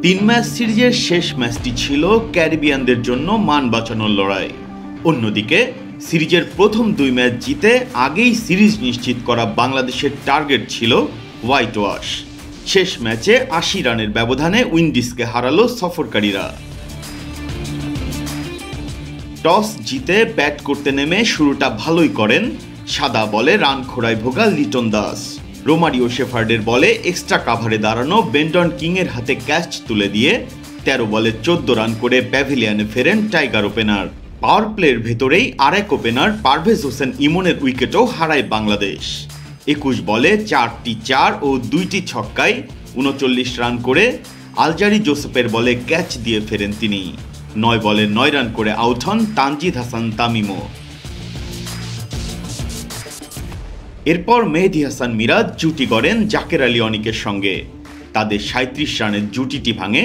তিন ম্যাচ সিরিজের শেষ ম্যাচটি ছিল ক্যারিবিয়ানদের জন্য মান বাঁচানোর লড়াই। অন্যদিকে সিরিজের প্রথম দুই ম্যাচ জিতে আগেই সিরিজ নিশ্চিত করা বাংলাদেশের টার্গেট ছিল হোয়াইট ওয়াশ। শেষ ম্যাচে ৮০ রানের ব্যবধানে উইন্ডিজকে হারালো সফরকারীরা। টস জিতে ব্যাট করতে নেমে শুরুটা ভালোই করেন সাদা বলে রান খোঁড়ায় ভোগা লিটন দাস। রোমারিও শেফার্ডের বলে এক্সট্রা কাভারে দাঁড়ানো বেন্টন কিংয়ের হাতে ক্যাচ তুলে দিয়ে ১৩ বলে ১৪ রান করে প্যাভিলিয়নে ফেরেন টাইগার ওপেনার। পাওয়ার প্লের ভেতরেই আরেক ওপেনার পারভেজ হোসেন ইমনের উইকেটও হারায় বাংলাদেশ। ২১ বলে ৪টি ৪ ও ২টি ছক্কায় ৩৯ রান করে আলজারি জোসেফের বলে ক্যাচ দিয়ে ফেরেন তিনি। ৯ বলে ৯ রান করে আউট হন তানজিদ হাসান তামিমও। এরপর মেহেদী হাসান মিরাজ জুটি গড়েন জাকের আলী অনিকের সঙ্গে। তাদের ৩৭ রানের জুটিটি ভাঙে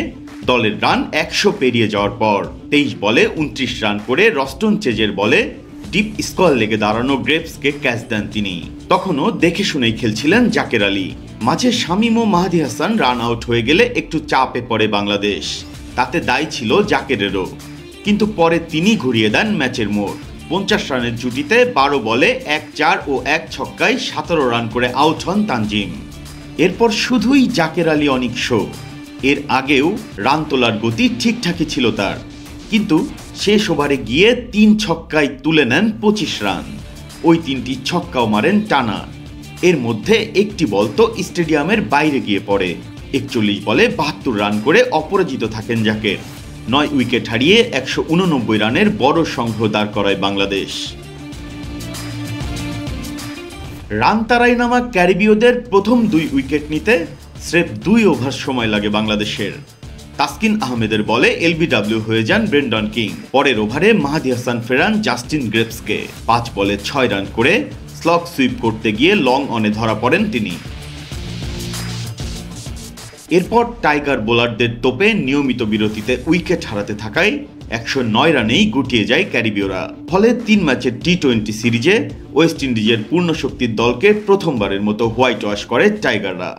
দলের রান ১০০ পেরিয়ে যাওয়ার পর। ২৩ বলে ২৯ রান করে রস্টন চেজের বলে ডিপ স্কোয়ার লেগে দাঁড়ানো গ্রেভসকে ক্যাচ দেন তিনি। তখনও দেখে শুনেই খেলছিলেন জাকের আলী। মাঝে শামীম ও মাহদী হাসান রান আউট হয়ে গেলে একটু চাপে পড়ে বাংলাদেশ। তাতে দায়ী ছিল জাকেরেরও, কিন্তু পরে তিনি ঘুরিয়ে দেন ম্যাচের মোড়। ৫০ রানের জুটিতে ১২ বলে ১ ৪ ও ১ ছক্কায় ১৭ রান করে আউট হন তানজিম। এরপর শুধুই জাকের আলী অনিক শো। এর আগেও রান তোলার গতি ঠিকঠাকই ছিল তার, কিন্তু শেষ ওভারে গিয়ে ৩ ছক্কায় তুলে নেন ২৫ রান। ওই ৩টি ছক্কাও মারেন টানা। এর মধ্যে একটি বল তো স্টেডিয়ামের বাইরে গিয়ে পড়ে। ৪১ বলে ৭২ রান করে অপরাজিত থাকেন জাকের। ৯ উইকেট হারিয়ে ১৮৯ রানের বড় সংগ্রহ দাঁড় করায় বাংলাদেশ। রান তাড়াই নামা ক্যারিবীয়দের প্রথম ২ উইকেট নিতে স্রেফ ২ ওভার সময় লাগে বাংলাদেশের। তাসকিন আহমেদের বলে এলবিডব্লিউ হয়ে যান ব্রেন্ডন কিং। পরের ওভারে মাহদী হাসান ফেরান জাস্টিন গ্রেভসকে। ৫ বলে ৬ রান করে স্লগ সুইপ করতে গিয়ে লং অনে ধরা পড়েন তিনি। এরপর টাইগার বোলারদের তোপে নিয়মিত বিরতিতে উইকেট হারাতে থাকায় ১০৯ রানেই গুটিয়ে যায় ক্যারিবীয়রা। ফলে ৩ ম্যাচের টি-২০ সিরিজে ওয়েস্ট ইন্ডিজের পূর্ণ শক্তির দলকে প্রথমবারের মতো হোয়াইট ওয়াশ করে টাইগাররা।